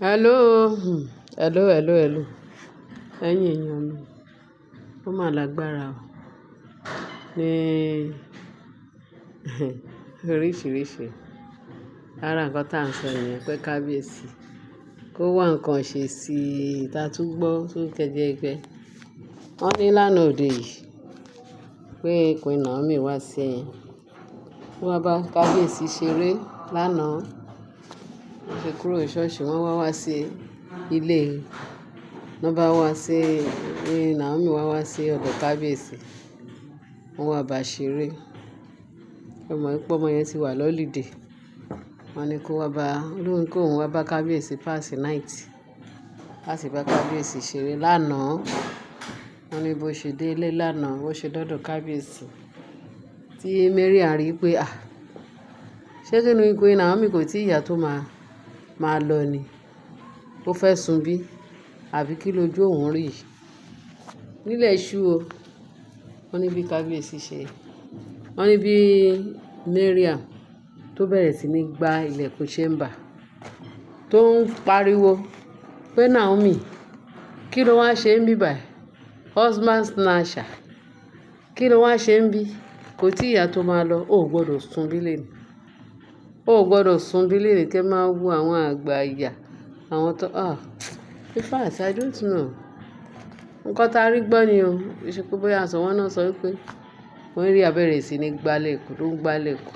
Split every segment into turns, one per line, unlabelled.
Hello, hello. Ẹ̀yin èèyàn mi, ó mà lágbára o. Ní oríṣiríṣi. Ara nǹkan tá à ń sọ nìyẹn pé kábíyèsí kó wá nǹkan ṣe sí i ta tún gbọ́ tó kẹjẹ gbẹ. Wọ́n ní lánàá òde yìí pé Queen Naomi wá sí ẹ̀yìn. Wọ́n bá kábíyèsí ṣeré lánàá. Wọ́n ṣe kúrò ní ṣọ́ọ̀ṣì, wọ́n wá sí ilé. Wọ́n bá wá sí Naomi wá sí ọ̀dọ̀ kábíyèsí. Wọ́n wá bá ṣeré. Ọmọ ìpọ́ ọmọ yẹn ti wà lọ́lidé. Wọ́n ní kó wá bá olóhùn kó òun wá bá kábíyèsí pass night. Láti bá kábíyèsí ṣeré lánàá. Wọ́n ní bó ṣe dé ilé lánàá, bó ṣe dọ́dọ̀ kábíyèsí. Tí Mariam rí pé ṣé kí ni Queen Naomi kò tí ìyá tó máa lọ ni? Ó fẹ́ sun bí? Àbí kí lójú òun rí? Nílẹ̀ ṣú o. Wọ́n ní bí kábíyèsí ṣe. Wọ́n ní bí Mariam tó bẹ̀rẹ̀ sí ní gbá ilẹ̀kùn chamber tó ń pariwo pé Naomi, kí ló wá ṣe ń bí báyìí? Husband snatcher. Kí ló wá ṣe ń bí? Kò tí ìyá tó máa lọ, ó gbọdọ̀ sun bí lèní. Ó gbọdọ̀ sun bí lèní kí ẹ máa wo àwọn àgbà ìyà. Àwọn tó in fact, I don't know. Nǹkan tá a rí gbọ́ ni o. Ìṣe pé bóyá aṣọ wọn náà sọ wípé wọ́n rí abẹ́rẹ́ sí ní gbálẹ̀kùn ló ń gbálẹ̀kùn.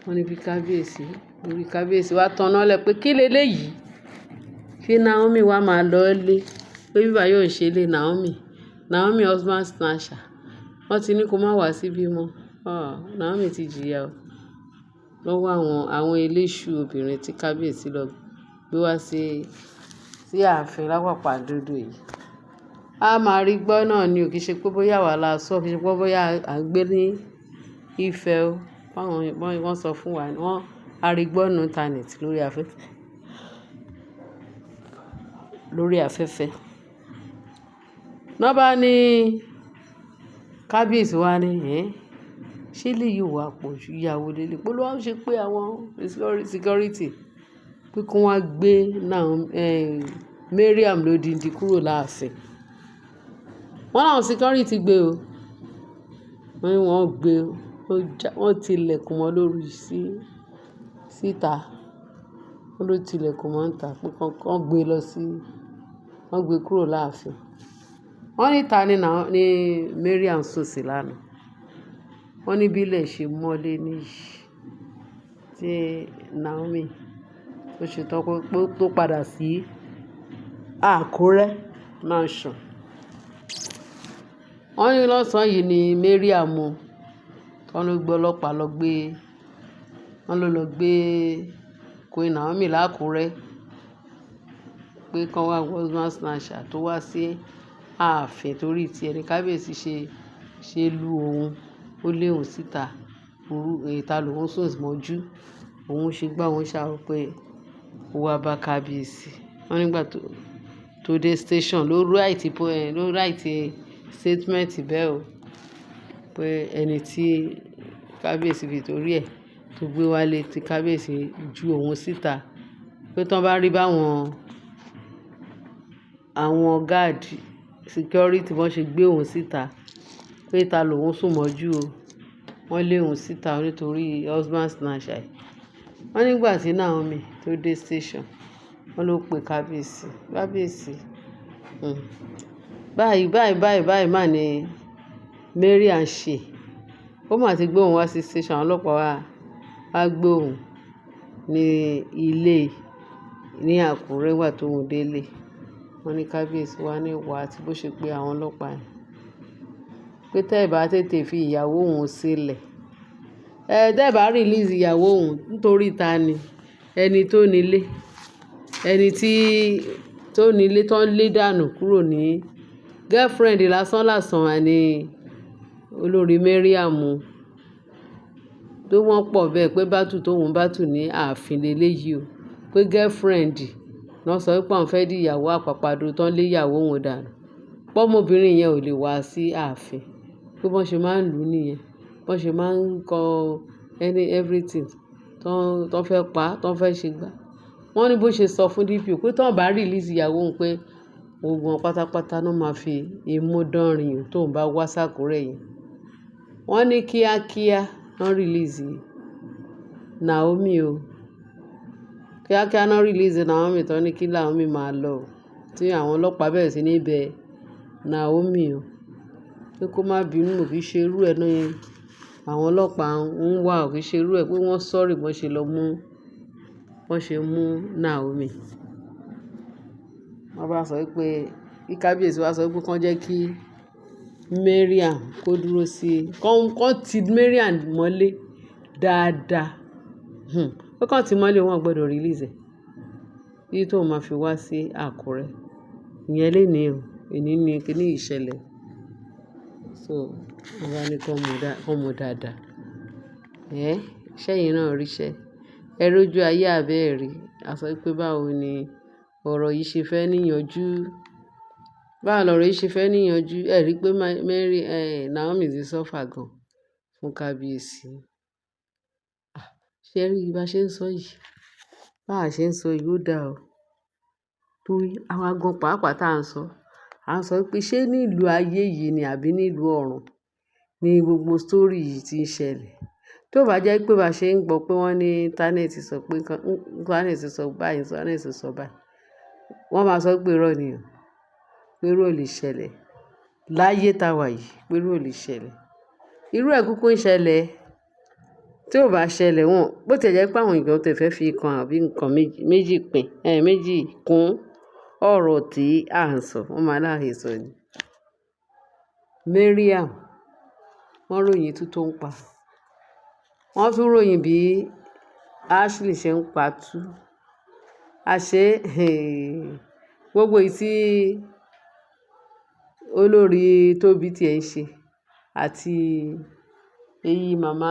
Wọ́n ní bí kábíyèsí, lórí kábíyèsí wá tan náà lẹ pé kí leléyìí? Ṣé Naomi wá máa lọ lé? Pé bíbá yóò ṣe lé Naomi husband snatcher. Wọ́n ti ní kó má wá síbí mọ́. Naomi ti jìyà o. Lọ́wọ́ àwọn eléṣù obìnrin tí kábíyèsí lọ gbé wá sí ààfin lápàpàǹdodo yìí. A máa rí gbọ́ náà ni ò kì í ṣe pé bóyá wà la sọ, kì í ṣe pé bóyá à ń gbé ní Ifẹ̀ o. Wọ́n sọ fún wa, wọ́n a rí gbọ́ nínú internet lórí afẹ́fẹ́. Wọ́n bá ní kábíyèsí wá ní ṣé lè yìí wà pọ̀ jù ìyàwó lélẹ̀. Pé ló wá ṣe pé àwọn security pé kí wọ́n gbé Mariam lódindi kúrò láàfin. Wọ́n láwọn security gbé o. Wọ́n ní wọ́n gbé o. Wọ́n ti ilẹ̀kùn mọ́ lórí síta. Wọ́n ló ti ilẹ̀kùn mọ́ níta pé kán gbé lọ wọ́n gbé kúrò láàfin. Wọ́n ní ta ni Mariam sùn sí lánàá. Wọ́n ní bí ilẹ̀ ṣe mọ́lé níyì tí Naomi tó ṣe tán tó padà sí Àkúrẹ́ mansion. Wọ́n ní lọ́sàn-án yìí ni Mariam wọ́n ló gbé ọlọ́pàá wọ́n lọ gbé Queen Naomi lákúrẹ́ pé kán wá husband snatcher tó wá sí ààfin torí tí ẹni kábíyèsí ṣe lu òun. Ó lé òun síta. Ìta lòun sùn mọ́jú. Òun ṣe gbá òun ṣàrò pé ó wá bá kábíyèsí. Wọ́n nígbà tó dé station ló write statement bẹ́ẹ̀ o. Pé ẹni tí kábíyèsí fi torí ẹ̀ tó gbé wálé tí kábíyèsí ju òun síta. Pé tán bá rí àwọn guard security wọ́n ṣe gbé òun síta. Pé ìta lòun sùn mọ́jú o. Wọ́n lé òun síta nítorí husband snatcher. Wọ́n nígbà tí Naomi tó dé station, wọ́n ló pe kábíyèsí. Kábíyèsí. Báyìí mà ni Mariam ṣe. Ó mà ti gbé òun wá sí station. Àwọn ọlọ́pàá wá gbé òun ní ilé ní Àkúrẹ́ wà tó ń délé. Wọ́n ní kábíyèsí wá ní ìwà àti bó ṣe pé àwọn ọlọ́pàá yẹn. Pé tẹ́ ẹ bá tètè fi ìyàwó òun sílẹ̀. Tẹ́ ẹ bá release ìyàwó òun nítorí ta ni? Ẹni tó nílé. Ẹni tó nílé tó ń lé dànù kúrò ní girlfriend lásán àní olórí Mariam. Tó wọ́n pọ̀ bẹ́ẹ̀ pé bátù ní ààfin leléyìí o. Pé girlfriend náà sọ wípé àwọn fẹ́ di ìyàwó àpàpàǹdodo tán lé ìyàwó òun dànù. Pọ́mọbìnrin yẹn ò lè wá sí ààfin. Pé bọ́n ṣe máa ń lù ú nìyẹn. Bọ́n ṣe máa ń kọ everything tán fẹ́ pa, tán fẹ́ ṣe gbá. wọ́n ní bó ṣe sọ fún DPO pé tóun bá release ìyàwó òun pé gbogbo wọn pátápátá náà máa fi imú dánrin tóun bá wá sákúrẹ́ yìí. Wọ́n ní kíákíá wọ́n release Naomi o. Kíákíá náà release Naomi tó ní kí Naomi máa lọ tí àwọn ọlọ́pàá bẹ̀rẹ̀ sí ní bẹ̀ Naomi o pé kó má bínú, ò kì í ṣe irú ẹ̀ náà àwọn ọlọ́pàá ń wá, ò kì í ṣe irú ẹ̀ pé wọ́n sọ́rí bọ́n ṣe mú Naomi. Wọ́n bá sọ pé kí kábíyèsí wá sọ pé kán jẹ́ kí Mariam kó dúró sí kán ti Mariam mọ́lé dáadáa. Pé kán ti mọ́lé wọn gbọ́dọ̀ release ẹ̀ títí tóun máa fi wá sí Àkúrẹ́. Ìyẹn lénìí o, èní ni kíní ìṣẹ̀lẹ̀. So wọ́n bá ní kán mú dáadáa. Ṣẹ́yìn náà ríṣẹ́. Ẹ rójú ayé àbẹ́ ẹ̀ rí. A sọ pé báwo ni ọ̀rọ̀ yìí ṣe fẹ́ níyanjú. Báwo lọ̀rọ̀ yìí ṣe fẹ́ níyanjú. Ẹ rí pé Naomi ti suffer gan fún kábíyèsí. Ṣé ẹ rí bá ṣe ń sọ yìí? Bá a ṣe ń sọ yìí ó dáa o. Torí àwa gan pàápàá tá à ń sọ. À ń sọ pé ṣé nílùú ayé yìí ni àbí nílùú ọ̀run ni gbogbo story yìí ti ń ṣẹlẹ̀. Tó bá jẹ́ pé bá ṣe ń gbọ́ pé wọ́n ní íńtánẹ́ẹ̀tì sọ pé íńtánẹ́ẹ̀tì sọ báyìí, íńtánẹ́ẹ̀tì sọ báyìí. Wọ́n máa sọ pé irọ́ ni o. Pé irọ́ ò lè ṣẹlẹ̀. Láyé tá wà yìí, pé irọ́ ò lè ṣẹlẹ̀. Irú ẹ̀ kúkú ń ṣẹlẹ̀. Tí ò bá ṣẹlẹ̀ wọn, bó ti jẹ́ pé àwọn èèyàn tẹ̀ fẹ́ fi kan àbí nǹkan méjì kún ọ̀rọ̀ tí à ń sọ. Wọ́n máa láàyè sọ ni. Mariam, wọ́n ròyìn tú tó ń pa. Wọ́n tún ròyìn bí Ashley ṣe ń patú. Àṣé gbogbo èyí tí olórí Tóbi tí ẹ̀ ń ṣe àti èyí màmá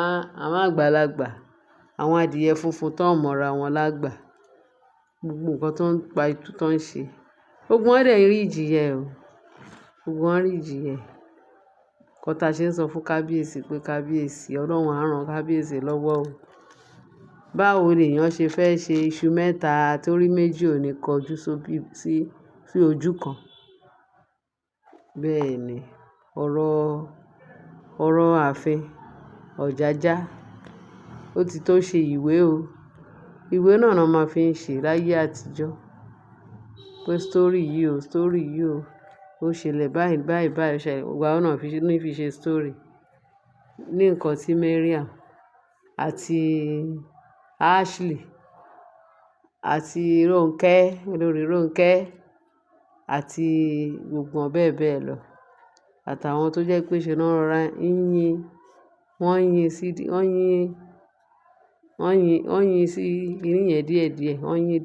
àgbàlagbà, àwọn adìyẹ funfun tó ń mọ́ra wọn lágbà. Gbogbo nǹkan tó ń pa itú tó ń ṣe. Gbogbo wọn dẹ̀ rí ìjìyà o. Gbogbo wọn rí ìjìyà. Nǹkan tá a ṣe ń sọ fún kábíyèsí pé kábíyèsí Ọlọ́run á rán kábíyèsí lọ́wọ́ o. Báwo lèèyàn ṣe fẹ́ ṣe iṣu mẹ́ta torí méjì ò ní kọjú sí ojú kan. Bẹ́ẹ̀ ni ọ̀rọ̀ ààfin Ọ̀jájá ó ti tó ṣe ìwé o. Ìwé náà ni wọ́n máa fi ń ṣe láyé àtijọ́. Pé story yìí o, ó ṣẹlẹ̀ báyìí ṣẹlẹ̀. Gbogbo àwọn náà ní fi ṣe story. Ní nǹkan tí Mariam àti Ashley àti olórí Rónkẹ́ àti gbogbo wọn bẹ́ẹ̀ bẹ́ẹ̀ lọ. Àtàwọn tó jẹ́ pé ṣe náà rọra wọ́n yin sí inú yẹn díẹ̀díẹ̀, wọ́n yin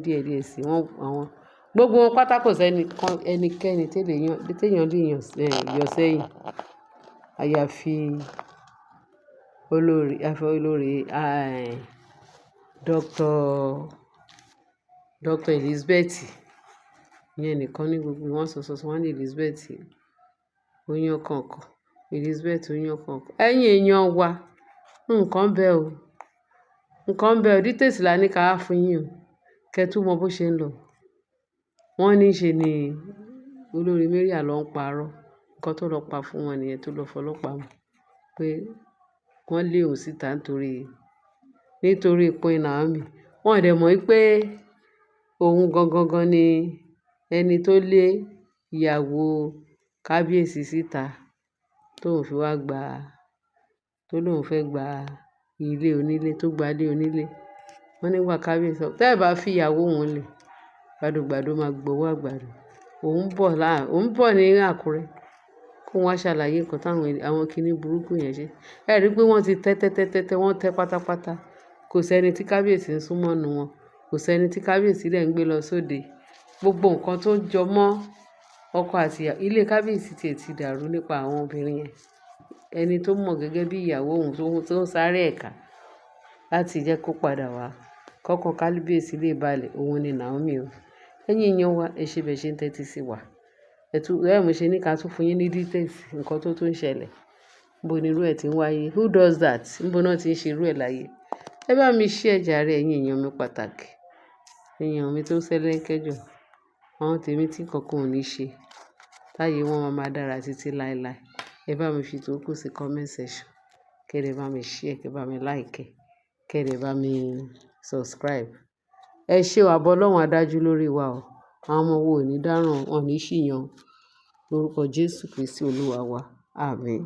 díẹ̀díẹ̀ sí àwọn. Gbogbo wọn pátá kò sí ẹnikẹ́ni téèyàn lè yọ sẹ́yìn. Àyàfi olórí Dr. Elizabeth. Ìyẹn nìkan ní gbogbo wọn sọ wọ́n ní Elizabeth ó yán kànkàn. Elizabeth ó yán kànkàn. Ẹ̀yin èèyàn wa, nǹkan bẹ́ẹ̀ o. Details la ní ká wá fún yín o. Kẹ́ tún mọ bó ṣe ń lọ. Wọ́n ní ṣe ni olórí Mariam ló ń parọ́. Nǹkan tó lọ pa fún wọn nìyẹn, tó lọ fọlọ́pàá mú pé wọ́n lé òun síta nítorí Queen Naomi. Wọ́n dẹ̀ mọ̀ pé òun gangan ni ẹni tó lé ìyàwó kábíyèsí síta tó lóun fẹ́ gba ilé onílé, tó gba ilé onílé. Wọ́n nígbà kábíyèsí sọ, tẹ́ ẹ bá fi ìyàwó òun lẹ̀, gbàdúgbàdú máa gbowó àgbàdo. Òun bọ̀ ní Àkúrẹ́ kó wá ṣàlàyé nǹkan táwọn àwọn kinní burúkú yẹn ṣe. Ẹ rí i pé wọ́n ti tẹ́ wọ́n tẹ́ pátápátá. Kò sẹ́ni tí kábíyèsí ń súnmọ́ nínú wọn. Kò sẹ́ni tí kábíyèsí dẹ̀ ń gbé lọ sóde. Gbogbo nǹkan tó jọ mọ́ ọkọ àti ìyàwó, ilé kábíyèsí tiẹ̀ ti dàrú nípa àwọn obìnrin yẹn. Ẹni tó mọ̀ gẹ́gẹ́ bí ìyàwó òun tó ń sáré ẹ̀ka láti jẹ́ kó padà wá kọ́kàn kábíyèsí lè balẹ̀, òun ni Naomi o. Ẹ̀yin èèyàn wa, ẹ ṣe bẹ́ẹ̀ ṣe ń tẹ́tí sí wa. Mo ṣe ní ká tún fún yín ní details nǹkan tó tún ń ṣẹlẹ̀. Níbo ni irú ẹ̀ ti ń wáyé? Who does that? Níbo náà ti ń ṣe irú ẹ̀ láyé? Ẹ bá mi share jàre ẹ̀yin èèyàn mi pàtàkì. èèyàn mi tó sẹ́lẹ̀ńkẹ́ àwọn tèmi tí kankan ò ní ṣe, táyé wọn máa dára títí láéláé. Ẹ bá mi fi ìtókù sí comment section, kí ẹ dẹ̀ bá mi share, kí ẹ bá mi like, kí ẹ dẹ̀ bá mi subscribe. Ẹ ṣé o, àbọ̀ Ọlọ́run adájú lórí wa o. Àwọn ọmọ wo ò ní dáràn, wọn ò ní ṣìyàn. Lórúkọ Jésù Kristi Olúwa wa. Àmín.